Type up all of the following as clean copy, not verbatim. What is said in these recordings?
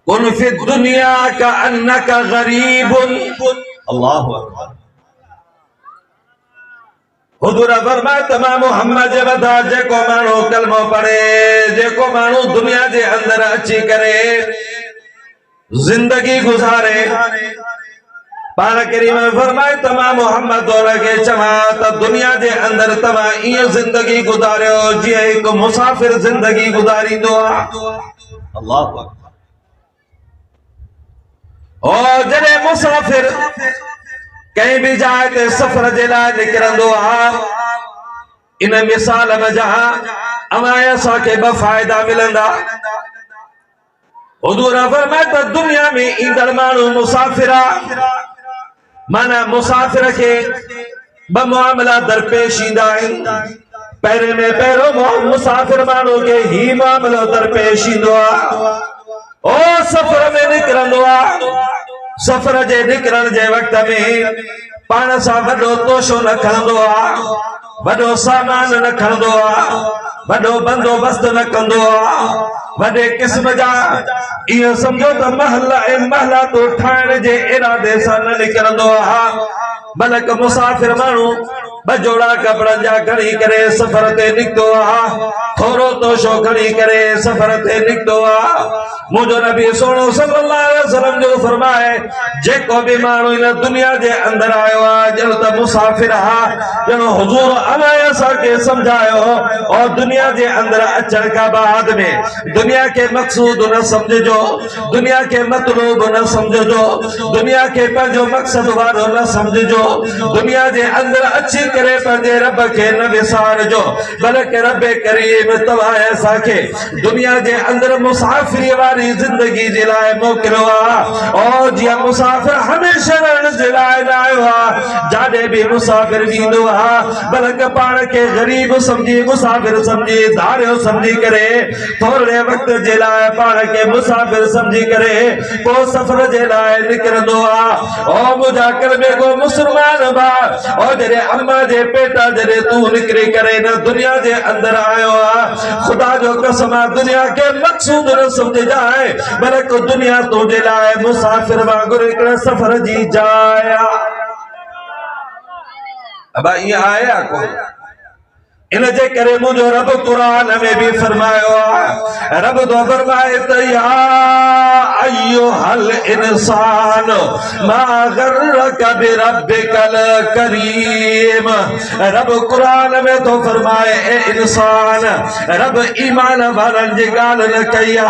कुन फी दुनिया का अन्नका गरीबुन। अल्लाहु अकबर। हुजूर फरमाए तमाम मोहम्मद जे बता जेको मानो कलमो पढ़े, जेको मानो दुनिया जे अंदर अची करे जिंदगी गुजारे, पाण करीम फरमाए तमाम मोहम्मद दौर के चवा त दुनिया जे अंदर तमा इं जिंदगी गुजारियो जी एक मुसाफिर जिंदगी गुजारींदो आ। अल्लाहु अकबर। और जड़े मुसाफिर कहीं भी जाए ते सफर जे लाइ निकिरंदो आ, इन मिसाल में जहां अमाए असांखे ब फायदा मिलंदा। हुजूर फरमाए त दुनिया में ईंदड़ माण्हू मुसाफिर आ, माना मुसाफिर के ब मामला दरपेश ईंदा आहिनि। पहिरें में पहिरों मुसाफिर माण्हू के ही मामलो दरपेश ईंदो आ। ओ सफर में निकिरंदो आ, सफर जे निकिरण जे वक्त में पाण सां वॾो तोशो न खणंदो आ, वॾो सामान न खणंदो आ, वॾो बंदोबस्त न कंदो आ, वॾे क़िस्म जा इहो सम्झो त महल ऐं महला तो ठाहिण जे इरादे सां न निकिरंदो आ। बल्कि मुसाफिर माण्हू ब जोड़ा कपड़न जा खणी करे सफर ते निकतो आ, थोरो तोशो खणी करे सफर ते निकतो आ। मुझो नबी सोनो सल्लल्लाहु अलैहि वसल्लम जो फरमाए जेको भी माण्हू इन दुनिया जे अंदर आयो आ ॼण त मुसाफिर आ। ॼण हुजूर अलाए असांखे सम्झायो और दुनिया जे अंदर अचण खां बाद में दुनिया के मकसूद न समझो, दुनिया के मतलूब न समझो, दुनिया के पंहिंजो मकसद वारो न समझो, दुनिया जे अंदर अची करे पंहिंजे रब खे न विसारजो, बल्कि रब करीम तव्हां असांखे दुनिया जे अंदर मुसाफिरी वारी जिंदगी जे लाइ मोकिलियो आ। और जीअं मुसाफिर हमेशह रहण जे लाइ न आयो आ, जाॾे बि मुसाफिर वेंदो आ बल्कि पाण खे ग़रीब समझी मुसाफिर समझी धारियो समझी करे थोरे वक्त जे लाइ पाण खे मुसाफिर समझी करे पोइ सफ़र जे लाइ निकिरंदो आ। ओ मुंहिंजा कलमे को मुस्लमान बा, और जॾहिं अम्मा जे पेटा जॾहिं तूं निकिरी करे न दुनिया जे अंदर आयो आ, खुदा जो कसम आ दुनिया के मकसूद न समझजाए बल्कि दुनिया तुंहिंजे लाइ मुसाफिर वांगुरु हिकिड़े सफ़र जी जाइ आ। अब ईअं आहे या कोन? इन जे करे मुझो रब कुरान में भी फरमायो आ, रब तो फरमाए त या अय्युहल इंसान मा गर्रक बिरब्बिकल करीम। रब कुरान में तो फरमाए ए इंसान, रब ईमान वारन जी गाल न कया,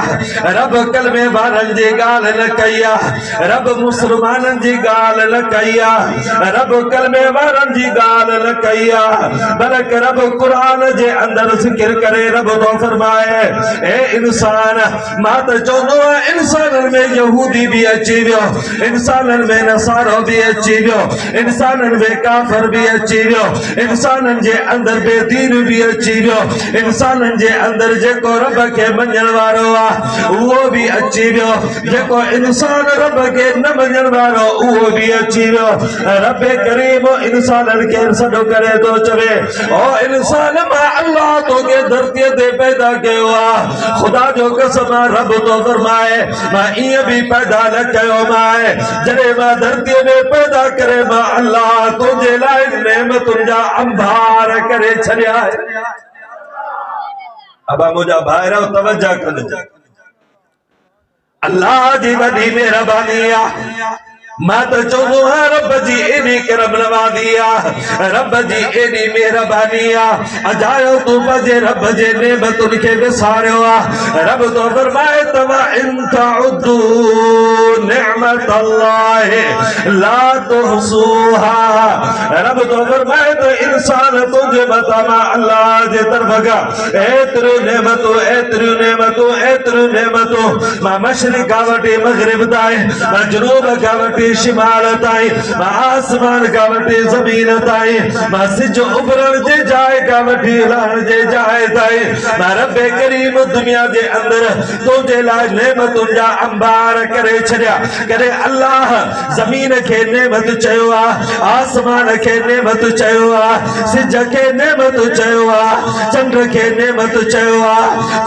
रब कलमे वारन जी गाल न कया, रब मुसलमानन जी गाल न कया, रब कलमे वारन जी गाल न कया, बल्कि रब कुरान जे अंदर जिक्र करे रब तो फरमाए ए इंसान मां त चवंदो आहियां इंसानन में यहूदी भी अची वियो, इंसानन में नसारो भी अची वियो, इंसानन में काफिर भी अची वियो, इंसानन जे अंदर बेदीन भी अची वियो, इंसानन जे अंदर जेको रब खे मञण वारो आ उहो भी अची वियो, जेको इंसान रब खे न मञण वारो उहो भी अची वियो। रब करीम इंसानन खे सॾु करे तो चवे ओ इंसान मां अल्लाह तोखे धरतीअ ते पैदा कयो आ। खुदा जो कसम रब तो फरमाए मां ईअं भी पैदा न कयो माए, जॾहिं मां धरतीअ में पैदा करे मां अल्लाह तुंहिंजे लाइ नेमतुनि जा अंबार करे छॾिया। अब मुंहिंजा भाइर तवजो कजो, अल्लाह जी वॾी महिरबानी आ। मां त चवंदो आहियां रब जी एॾी करम नवाज़ी आ, रब जी एॾी महिरबानी आ, अजायो तूं पंहिंजे रब जे नेमतुनि खे विसारियो आ। रब तो फरमाए तव्हां इन तउद्दू निअमतल्लाहि ला तुहसूहा। रब तो फरमाए त इंसान तुंहिंजे मथां मां अल्लाह जे तरफ़ खां एतिरियूं नेमतूं एतिरियूं नेमतूं एतिरियूं नेमतूं मां मशरिक़ खां वठी मग़रिब ताईं, मां जनूब खां वठी वटी शिमाल ताई मां आसमान का वटी जमीन ताई मां सिज उभरण जे जाए का वटी लहण जे जाए ताई मां रब्बे करीम दुनिया जे अंदर तुझे लाइ नेमतुन जा अंबार करे छड़िया करे अल्लाह जमीन के नेमत चयो आ आसमान के नेमत चयो आ सिज के नेमत चयो आ चंद्र के नेमत चयो आ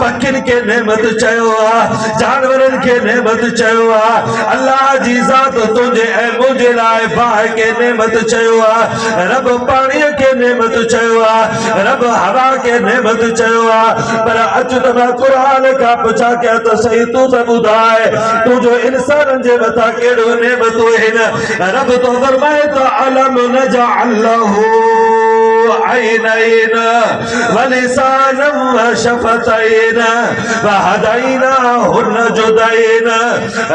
पखिन के नेमत चयो आ जानवरन के नेमत चयो आ अल्लाह जी ज़ात तुझे ऐ मुझे लाए बाह के नेमत चयो आ रब पानी के नेमत चयो आ रब हवा के नेमत चयो आ पर अचुत मां कुरान का पुछा क्या तो सही तू त बुधाए तू जो इंसान जे मथा केड़ो नेमत हिन रब तो फरमाए तो अलम नजअल्लहु ऐनैन वलिसान वशफतैन वहदैनाहु नजदैन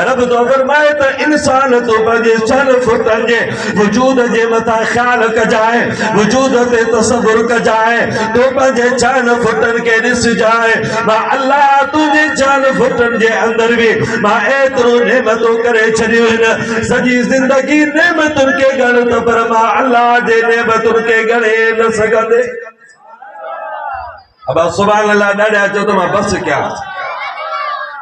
रब तो फरमाए तो इंसान तो पंहिंजे छन फुटन जे वजूद जे मथा ख्याल कजाए वजूद ते तसव्वुर कजाए तो पंहिंजे छन फुटन के ॾिस जाए मां अल्लाह तुझे छन फुटन जे अंदर भी मां एतिरो नेमतूं करे छॾियूं आहिनि सॼी ज़िंदगी नेमतुनि के ॻण त पर मां अल्लाह जे नेमतुनि के ॻणे न सघंदे अब सुभान अल्लाह ॾाढा चओ त मां बस क्या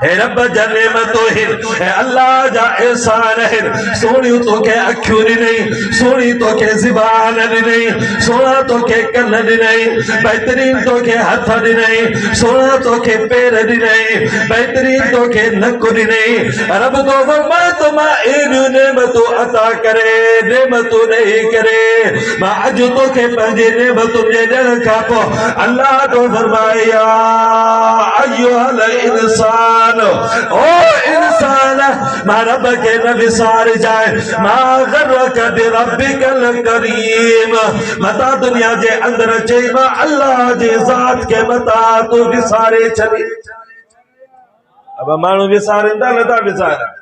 हे रब जा नेमतो हिन हे अल्लाह जा एहसान हिन सोनी तो के अखियूं ॾिनई सोनी तो के ज़बान ॾिनई सोना तो के कन ॾिनई बहितरीन तो के हथ ॾिनई सोना तो के पेर ॾिनई बहितरीन तो के नक ॾिनई रब तो फरमाए तो मां एॾियूं नेमतूं अता करे नेमतूं ॾेई करे मां अॼु तो के पंहिंजे नेमतुनि जे ॾियण खां पोइ अल्लाह तो फरमाए या अय्युहल इंसान ओ इंसान मां रब के न विसार जाए मां गर्रक बिरब्बिकल करीम मता दुनिया जे अंदर चई मां अल्लाह जे ज़ात के मता तू विसारे छॾी अब माण्हू विसारींदा नथा विसारनि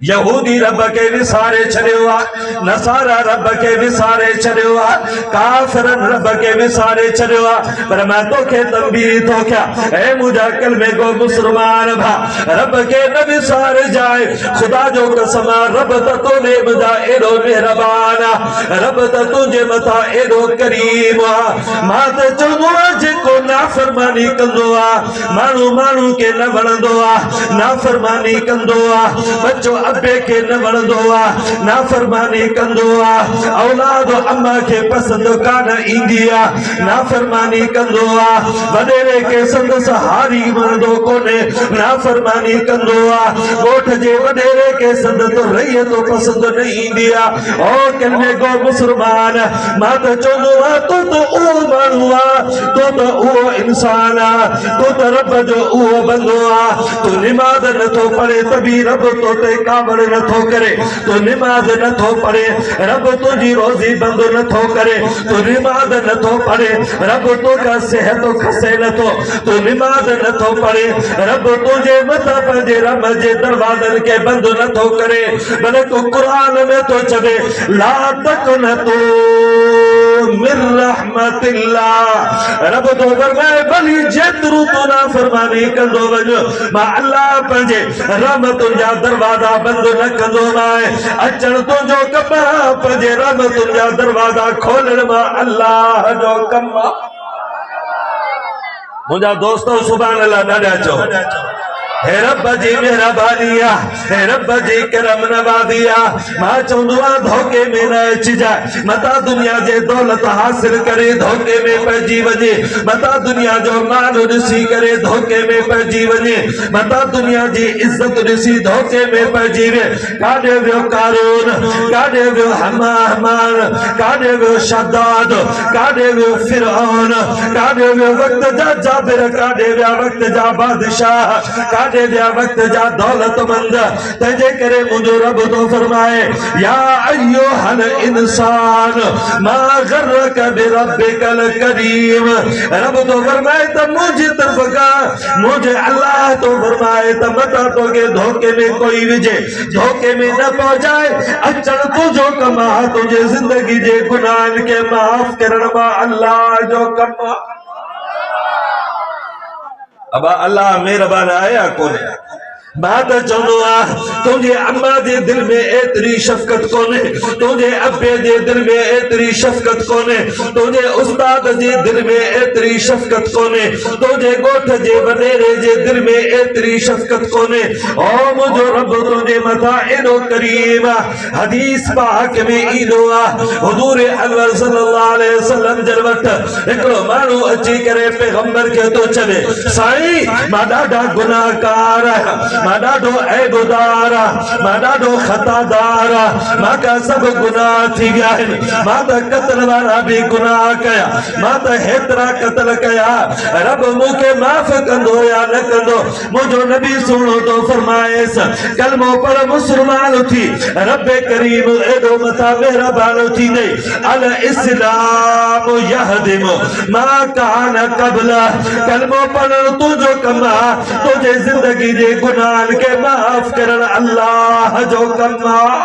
यहूदी रब के विसारे छॾियो आहे नसारा रब के विसारे छॾियो आहे काफ़िरन रब के विसारे छॾियो आहे पर मां तोखे तंबीह थो कयां ऐ मुंहिंजा कलमे गो मुस्लमान भा रब के न विसारे जाए खुदा जो कसम रब त तोने मुंहिंजा एॾो मेहरबान आहे रब त तुंहिंजे मथां एॾो करीम आहे मां त चवंदो आहियां जेको नाफ़रमानी कंदो आहे माण्हू माण्हू के न वणंदो आहे नाफ़रमानी कंदो आहे बच्चो अबे के न वणंदो आहे नाफ़रमानी कंदो आहे औलाद अम्मा के पसंद कान ईंदी आहे नाफ़रमानी कंदो आहे वॾेरे के संदसि हारी वणंदो कोन्हे नाफ़रमानी कंदो आहे ॻोठ जे वॾेरे के संदसि तो रहीअ तो पसंद न ईंदी आहे ओ कलमे गो मुस्लमान मां त चवंदो आहियां तो त उहो माण्हू आहे तो त उहो इंसान आहे तो त रब जो उहो बंदो आहे तूं निमाज़ नथो पढ़े त बि रब तो ते कावड़ नथो करे तो निमाज़ नथो पढ़े रब तुझी रोज़ी बंद नथो करे तो निमाज़ नथो पढ़े रब तो का सेहत खसे नथो तो निमाज़ नथो पढ़े रब तुझे मथा पंहिंजे रब जे दरवाज़न के बंद नथो करे भले तू कुरान में तो चवे ला तक़नतू मिन रहमतिल्लाह रब तो फरमाए भली जेतिरो तू नाफ़रमानी कंदो वञ मां अल्लाह पंहिंजे रहमतुनि जा दरवाज़ा बंद न कंदो मां अचण तुंहिंजो कम पंहिंजे रहमतुनि जा दरवाज़ा खोलण मां अल्लाह जो कम मुंहिंजा दोस्तो सुभान अल्लाह ॾाढा चओ हे रब जी मेहरबानी हे रब जी करम नवाज़ी मां चवंदो आहियां धोखे में न अचिजाए मता दुनिया जे दौलत हासिल करे धोखे में पइजी वञे मता दुनिया जो माल ॾिसी करे धोखे में पइजी वञे मता दुनिया जी इज्जत ॾिसी धोखे में पइजी वे काॾे वियो कारून काॾे वियो हमान काॾे वियो शद्दाद काॾे वियो फिरऔन काॾे वियो वक्त जा जाबिर काॾे विया वक्त जा बादशाह काॾे विया वक्त जा दौलतमंद तंहिंजे करे मुंहिंजो रब तो फरमाए या अय्युहल इंसान मा गर्रक बिरब्बिकल करीम रब तो फरमाए त मुंहिंजी तरफ खां मुंहिंजे अल्लाह तो फरमाए त मता तो के धोखे में कोई विझे धोखे में न पहुंचाए अचण तुंहिंजो कम आहे तुंहिंजे ज़िंदगी जे गुनाहनि के माफ़ करण मां अल्लाह जो कम अब अल्लाह मेहरबान आया कोने बात चवंदो आ तुझे अम्मा जे दिल में एतरी शफकत कोने, तुझे अब्बे जे दिल में एतरी शफकत कोने, तुझे उस्ताद जे दिल में एतरी शफकत कोने, तुझे गोठ जे वडेरे जे दिल में एतरी शफकत कोने। ओ मुझो रब तुझे मथा एडो करीम हदीस पाक में ईंदो आ हुजूर अनवर सल्लल्लाहु अलैहि वसल्लम जल वट हिकिड़ो माण्हू अची करे पैगंबर खे तो चवे साईं मां ॾाढा गुनाहगार आहियां, मां ॾाढो ऐबदार आहियां, मां ॾाढो खतादार आहियां, मां का सब गुनाह थी विया आहिनि, मां त क़त्ल वारा भी गुनाह कया, मां त हेतिरा क़त्ल कया, रब मूंखे माफ़ कंदो या न कंदो। मुंहिंजो नबी सुहिणो तो फरमाएसि कलमो पढ़ मुस्लमान थी, रब करीम एॾो मथां महिरबान थींदे अल इस्लाम यहदिम मा कान क़ब्ल। कलमो पढ़ण तुंहिंजो कमु आहे, तुंहिंजे ज़िंदगी जे गुनाहनि खे माफ़ करण अल्लाह जो कमु आहे।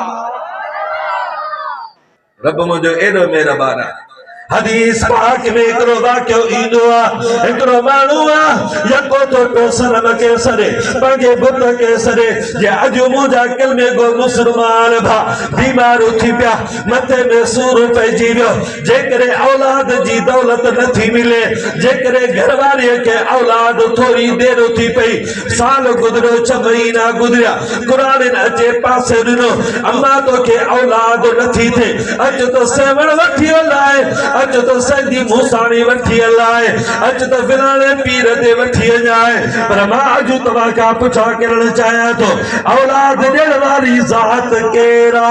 रब मुंहिंजो एॾो महिरबान आहे। हदीस पाक में हिकिड़ो वाक़ियो ईंदो आहे, हिकिड़ो माण्हू आहे यको तो पियो सनम खे सॾे, पंहिंजे बुत खे सॾे जे अॼु मुंहिंजा कलमे गो मुस्लमान भाउ बीमार थी पिया, मथे में सूर पइजी वियो, जेकॾहिं औलाद जी दौलत नथी मिले, जेकॾहिं घरवारीअ खे औलाद थोरी देर थी पई, साल गुज़रियो 6 महीना गुज़रिया, क़ुरान अचे पासे ॾिनो अम्मा तोखे औलाद नथी थिए, अचु त सेवण वठी लाए, अच तो सदी मूसाणी वठी लाए, अच तो फिलाने पीर ते वठी जाए, पर मां अजु तव्हां खां पुछा करण चाहियां थो औलाद ॾियण वारी ज़ात केरा,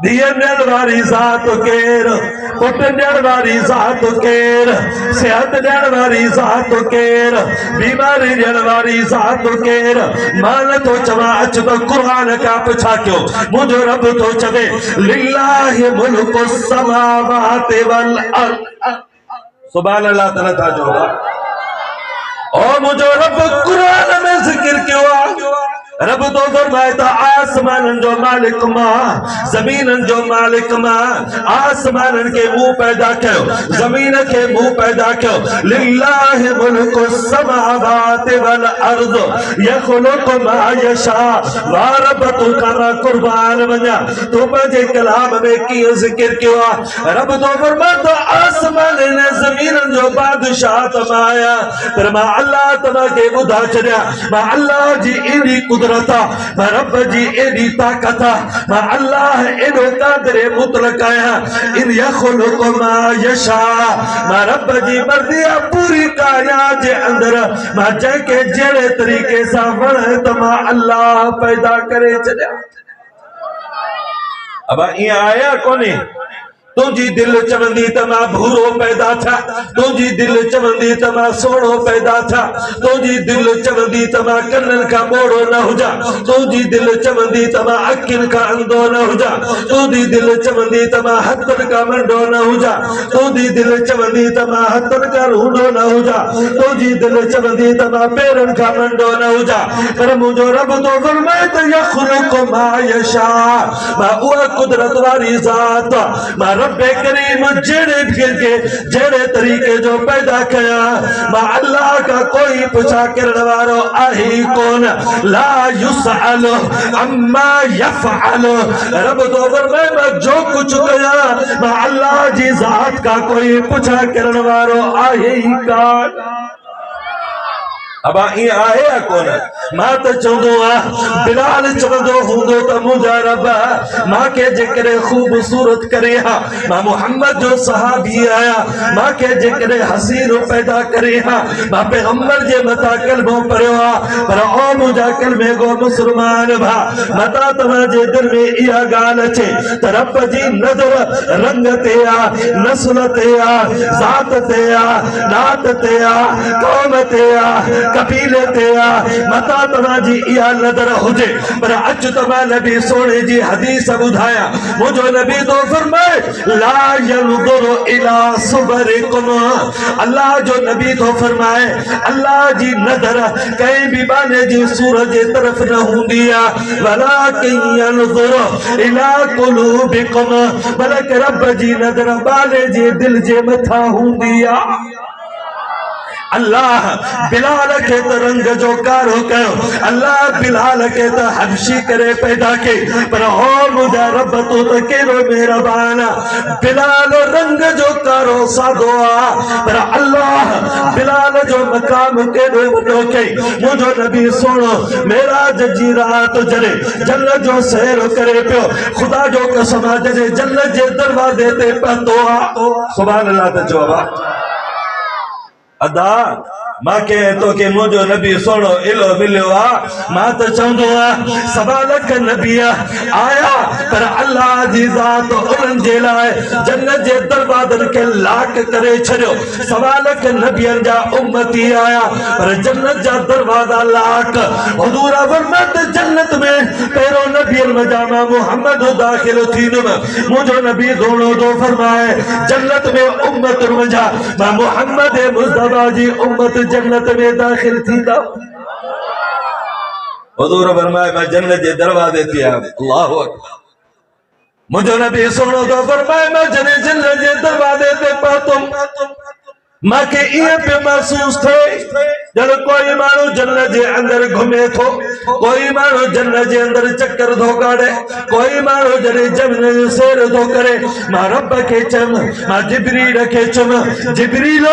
धीअ ॾियण वारी ज़ात केर, पुट ॾियण वारी ज़ात केर, सेहत ॾियण वारी ज़ात केर, बीमारी ॾियण वारी ज़ात केर। मां नथो चवां अच त क़ुरान खां पुछा कयो, मुंहिंजो रब थो चवे लिल्लाहि मुल्कु समावाति वल अर्द। सुभान अल्लाह तआला था जो ओ मुंहिंजो रब क़ुरान में ज़िक्र कयो आहे, रब तो फरमाए था आसमानन जो मालिक मां, ज़मीनन जो मालिक मां, आसमानन के मुंह पैदा कयो, ज़मीन के मुंह पैदा कयो, लिल्लाहि मुल्कु समावाति वल अर्द यख़लुक़ु मा यशा। वाह रब तू का कुर्बान वञा, तू पंहिंजे कलाम में कीअं ज़िक्र कयो आहे, रब तो फरमाए तो आसमानन ऐं ज़मीनन जो बादशाह त मां आहियां, पर मां अल्लाह तव्हां खे ॿुधा छॾिया, मां अल्लाह जी एॾी कुदरत मां रब जी एॾी ताक़त मां अल्लाह एॾो क़ादिर मुतलक आहियां, इन यख़लुक़ु मा यशा, मां रब जी मर्ज़ी पूरी कायनात जे अंदर मां जंहिंखे जहिड़े तरीक़े सां वणे त मां अल्लाह पैदा करे छॾिया। अब ईअं आया कोन्हे तुझी दिल चवंदी त मां भूरो पैदा था, तुझी दिल चवंदी त मां सोणो पैदा था, तुझी दिल चवंदी त मां कननि खां ॿोड़ो न हुजा, तुझी दिल चवंदी त मां अखियुनि खां अंधो न हुजा, तुझी दिल चवंदी त मां हथनि खां मंडो न हुजा, तुझी दिल चवंदी त मां हथनि खां रूंडो न हुजा, तुझी दिल चवंदी त मां पेरनि खां मंडो न हुजा, पर मुंहिंजो रब तो फरमाए त यख़लुक़ु मा यशा, मां उहा कुदरत वारी ज़ात मां रब्बे करीम जेड़े के जेड़े तरीके जो पैदा कया, मां अल्लाह का कोई पुछा करण वारो आहे कोन, ला युसअल अम्मा यफअल। रब तो फरमाए मां जो कुछ कया मां अल्लाह जी ज़ात का कोई पुछा करण वारो आहे ही कान। अब ईअं आहे या कोन, मां त चवंदो आहियां बिलाल चवंदो हूंदो त मुंहिंजा रब मूंखे जेकॾहिं ख़ूबसूरत करे हा, मां मुहम्मद जो सहाबी आहियां, मूंखे जेकॾहिं हसीनो पैदा करे हा, मां पैगंबर जे मथां कलमो पढ़ियो आहे, पर ओ मुंहिंजा कलमे गो मुस्लमान भाउ मथां तव्हांजे दिल में इहा ॻाल्हि अचे त रब जी नज़र रंग ते आहे, नस्ल ते आहे, ज़ात ते आहे, नात ते आहे, क़ौम ते आहे, कबीले ते आहे, मता तव्हांजी इहा नज़र हुजे, पर अच तव्हां नबी सोने जी हदीस ॿुधाया, मुंहिंजो नबी तो फरमाए ला यंज़ुरु इला सुबरिकुम, अल्लाह जो नबी तो फरमाए अल्लाह जी नज़र कंहिं भी बाने जी सूरत जे तरफ़ न हूंदी आहे, वलाकिन यंज़ुरु इला कुलूबिकुम, बल्कि रब जी नज़र बाने जे दिल जे मथां हूंदी आहे। अल्लाह बिलाल के तो रंग जो कारो कयो, अल्लाह बिलाल के तो हबशी करे पैदा के, पर हो मुझा रब तो केरो मेहरबान, बिलाल रंग जो कारो सादोआ, पर अल्लाह बिलाल जो मकाम के रो के मुझो नबी सुनो मेरा जी रात जरे जन्नत जो सैर करे पियो, खुदा जो कसम जरे जन्नत जे दरवाजे ते पतोआ। सुभान अल्लाह ते जवाब अदा मां के तो के मुझो नबी सोनो इलो मिलियो आ, मां तो चवंदो आ सवा लख नबी आया, पर अल्लाह जी ज़ात उन्हनि जे लाइ जन्नत जे दरवाज़नि खे लाक करे छॾियो। सवा लख नबियनि जा उम्मती आया, पर जन्नत जा दरवाज़ा लाक। हुज़ूर फरमात जन्नत में पहिरों नबियनि में जा मां मोहम्मद दाखिल थींदुमि, मुझो नबी दोनो दो फरमाए जन्नत में उम्मत में जा मां मोहम्मद मुस्तफा जी उम्मत जन्नत में दाखिल थींदा। हुज़ूर फरमाए मैं जन्नत जे दरवाजे ते आया। अल्लाहु अकबर। मुझो नबी सुनो तो फरमाए मैं जन्नत जे दरवाजे ते पहुतुम, मां के ये पे महसूस थे जब कोई मानो जन्नत जे अंदर घूमे थो, कोई मानो जन्नत जे अंदर चक्कर धो काढ़े, कोई मानो जरे जन्नत जो सैर धो करे, मां रब के चम मां जिब्रील के चम जिब्रील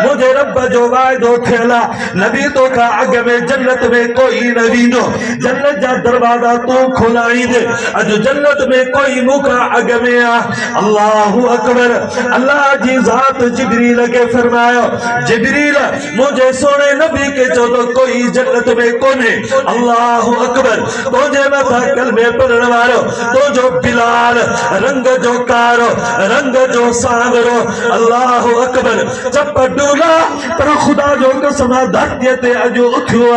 मुझे रब जो वायदो थियला नबी तो का अग में जन्नत में कोई न वींदो, जन्नत जा दरवाजा तू खोलाई दे, अज जन्नत में कोई मुका अग में आ। अल्लाहु अकबर। अल्लाह जी ज़ात जिब्रील के फरमायो जिब्रील मुझे सोने नबी के चो तो कोई जन्नत में कोने। अल्लाहु अकबर। तुझे मथा कलमे पढ़ने वालो तो जो बिलाल रंग जो कारो रंग जो सांवरो। अल्लाहु अकबर। जब डूला पर खुदा जो कसम धरती ते अजो उठियो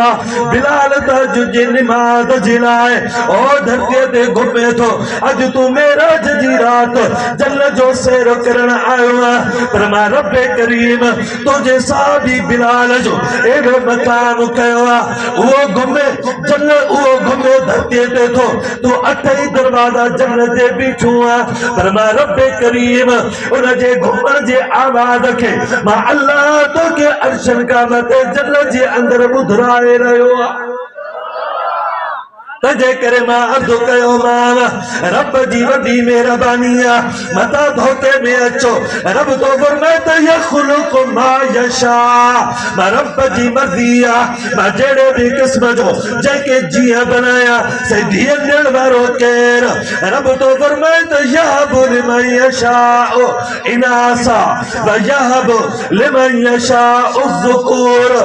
बिलाल त जे नमाज जिलाए ओ धरती ते घुमे थो, अज तू मेरा जी रात जन्नत जो सैर करण आयो आ, पर मां रब्बे करीम तुझे साबी बिलाल जो एडो मकाम कयो आ, वो घुमे जन्नत वो घुमे धरती ते थो, तू अठई दरवाजा जन्नत जे बीठो आ, पर मां रब्बे करीम उन जे घुमण जे आवाज के मां अल्लाह तो के अर्शन का मते जन्नत जे अंदर बुधराए रहियो आ। तजे करे मां अर्ज़ कयो मां रब जी वॾी मेहरबानी आ, मता धोखे में अचो रब तो फरमाए त यखलुक मा यशा, मां रब जी मर्ज़ी आ, मां जहिड़े भी क़िस्म जो जंहिंखे जीअं बनाया से धीअ ॾियण वारो केर, रब तो फरमाए त यहबु लिमन यशाउ इनासा व यहबु लिमन यशाउ ज़ुकूर,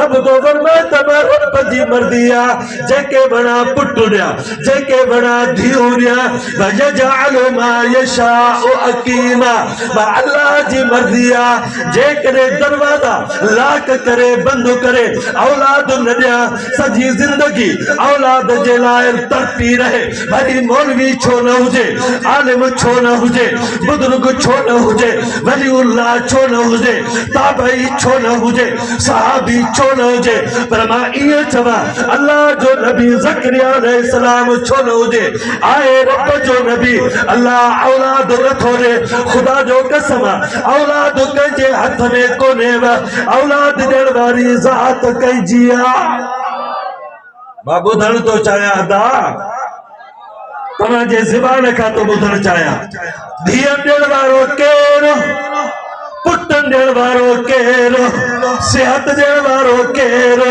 रब तो फरमाए त मां रब जी मर्ज़ी आ, जंहिंखे बणा पुटुड़िया जेके बड़ा धियुड़िया वजजालु मा यशाउ अकीमा, मां अल्लाह जी मर्ज़ी आ, जेकरे दरवाजा लाक करे बंद करे औलाद न दिया सजी जिंदगी औलाद जे लाइ तड़पी रहे, भली मौलवी छो न हुजे, आलिम छो न हुजे, बुजुर्ग छो न हुजे, वलीउल्लाह छो न हुजे, ताबई छो न हुजे, सहाबी छो न हुजे, पर मां इहे चवां अल्लाह जो नबी ज़करिया अलैहिस्सलाम छो न हुजे, आए रब जो नबी अल्लाह औलाद नथो ॾे, खुदा जो कसम औलाद कंहिंजे हथ में कोन्हे, औलाद ॾियण वारी ज़ात कंहिंजी आ। मां ॿुधण तो चाहियां अदा तव्हां जे ज़बान खां तो ॿुधण चाहियां, धीअ ॾियण वारो केरु, पुट ॾियण वारो केरु, सेहत ॾियण वारो केरु,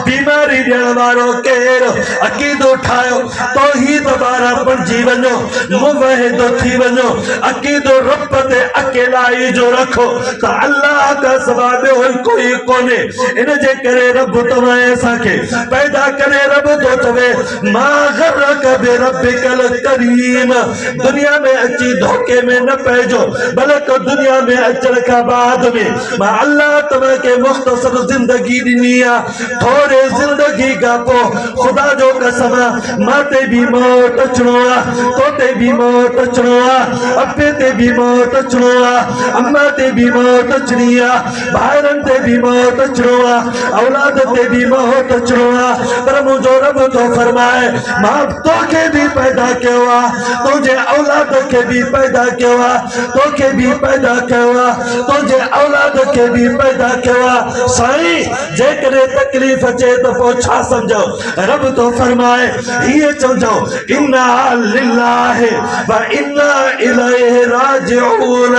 बीमारी ॾियण वारो केरु, अक़ीदो ठाहियो तौहीद वारा बणिजी वञो, मुवहिद थी वञो, अक़ीदो रब ते अकेलाई जो रखो त अल्लाह का सवा ॿियो कोई कोन्हे। इन जे करे रब तव्हां असांखे पैदा करे रब तो चवे मां गरक बिरब्बिकल करीम, दुनिया में अची धोखे में न पइजो, बल्कि दुनिया में अचण का बाद में मां अल्लाह तव्हां के मुख्तसर जिंदगी ॾिनी आ, थोरे जिंदगी का पो खुदा जो कसम माते भी मौत अचणो आ, तोते भी मौत अचणो आ, अप्पे ते भी मौत अचणो आ, अम्मा ते भी मौत अचणी आ, भाइरनि ते भी मौत अचणो आ, औलाद ते भी मौत अचणो आ, पर मुंहिंजो रब तो फरमाए मां तोखे भी पैदा कयो आ, तुंहिंजे औलाद खे भी पैदा कयो आ, तोखे भी पैदा कयो आ, तुझे मुझे औलाद के भी पैदा किया साईं जेकरे तकलीफ अचे तो पो छा समझो रब तो फरमाए ये समझो इन्ना लिल्लाहि व इन्ना इलैहि राजिऊन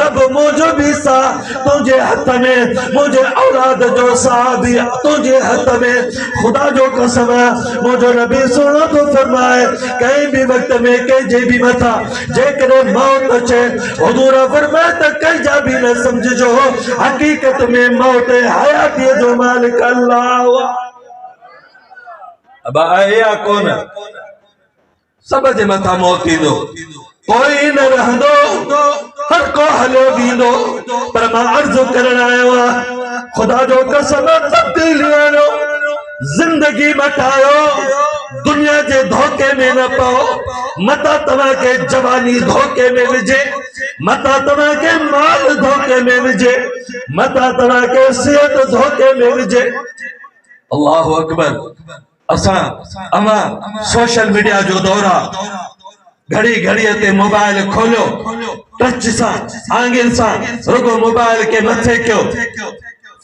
रब मुझे भी सा तुझे हाथ में मुझे औलाद जो सा भी तुझे हाथ में खुदा जो कसम है मुझे नबी सुनो तो फरमाए कहीं भी वक्त में कहीं जे भी मथा जेकरे मौत अचे हुजूर फरमाए त कहीं जा भी न समझो हकीकत में मौत हयाती जो मालिक अल्लाह अब आया कौन सब जे मथा मौत थींदो कोई न रहंदो हर को हलो वींदो पर मां अर्ज करण आयो खुदा जो कसम तब्दीली आयो जिंदगी मटायो दुनिया के धोखे में न पाओ मता तवा के जवानी धोखे में विझे मता तवा के माल धोखे में विझे मता तवा के सेहत धोखे में विझे अल्लाह अकबर असा अमा सोशल मीडिया जो दौरा घड़ी घड़ी ते मोबाइल खोलो टच सा आंगन सा रुगो मोबाइल के मथे क्यों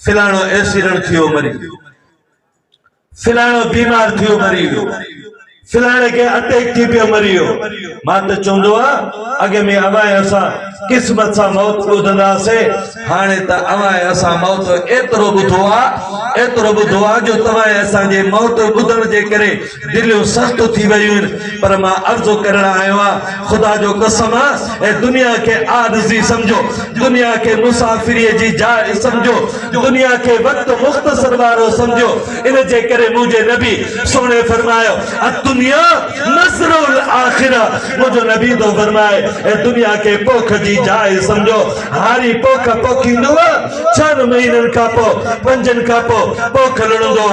फिलानो एक्सीडेंट थियो मरी फिलानो बीमार थियो मरी फिलाने के अटैक थी पे मरियो मां त चोंदो अगे में अवाए असा किस्मत सा मौत बुधंदा से हाने त अवाए असा मौत एतरो बुधवा जो तवाए असा जे मौत बुधन जे करे दिलियो सख्त थी वयूं पर मां अर्जो करण आयो खुदा जो कसम ए दुनिया के आरजी समझो दुनिया के मुसाफिरी जी जाए समझो दुनिया के वक्त मुख्तसर वारो समझो इन जे करे मुझे नबी सोने फरमायो दुनिया नसरुल आखिरा मुझे नबी तो फरमाए ए दुनिया के पोख जी जाए समझो हारी पोख पोखींदो 6 महीनन का पो 5 का पोख लड़ंदो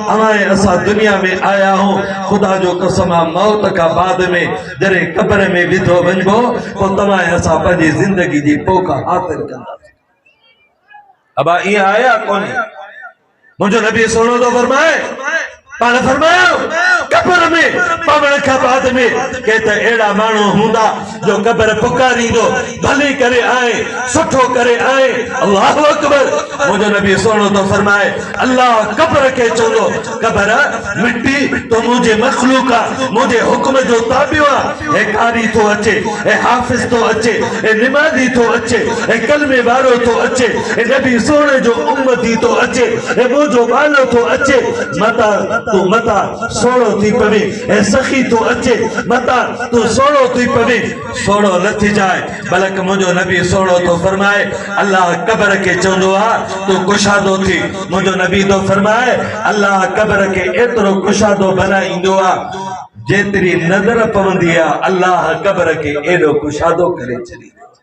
हमारे असा दुनिया में आया हूं खुदा जो कसम मौत का बाद में जरे कब्र में विधो वंजबो तो तमाए असा पंजी जिंदगी जी पोख हासिल कंदा अब ये आया कौन मुझे नबी सोनो तो फरमाए पाने फरमाया कब्र में पवण का बाद में कहते एड़ा मानो हुंदा जो कब्र पुकारी दो भले करे आए सुठो करे आए अल्लाह अकबर मुझे नबी सोनो तो फरमाए अल्लाह कब्र के चोदो कब्र मिट्टी तो मुझे मखलूका मुझे हुक्म जो ताबिवा ए कारी तो अचे ए हाफिज तो अचे ए नमाजी तो अचे ए कलमे वारो तो अचे ए नबी सोने जो उम्मती तो अचे ए मुझो बालो तो अचे मता सोड़ो थी पवे ए सखी तो अचे मता तू सोड़ो थी पवे सोड़ो न थी जाए बल्कि मुझो नबी सोड़ो तो फरमाए अल्लाह कब्र के चोंदो तू कुशादो थी मुझो नबी तो फरमाए अल्लाह कब्र के एतरो कुशादो बनाईंदो जेतरी नजर पवंदी अल्लाह कब्र के एडो कुशादो करे चली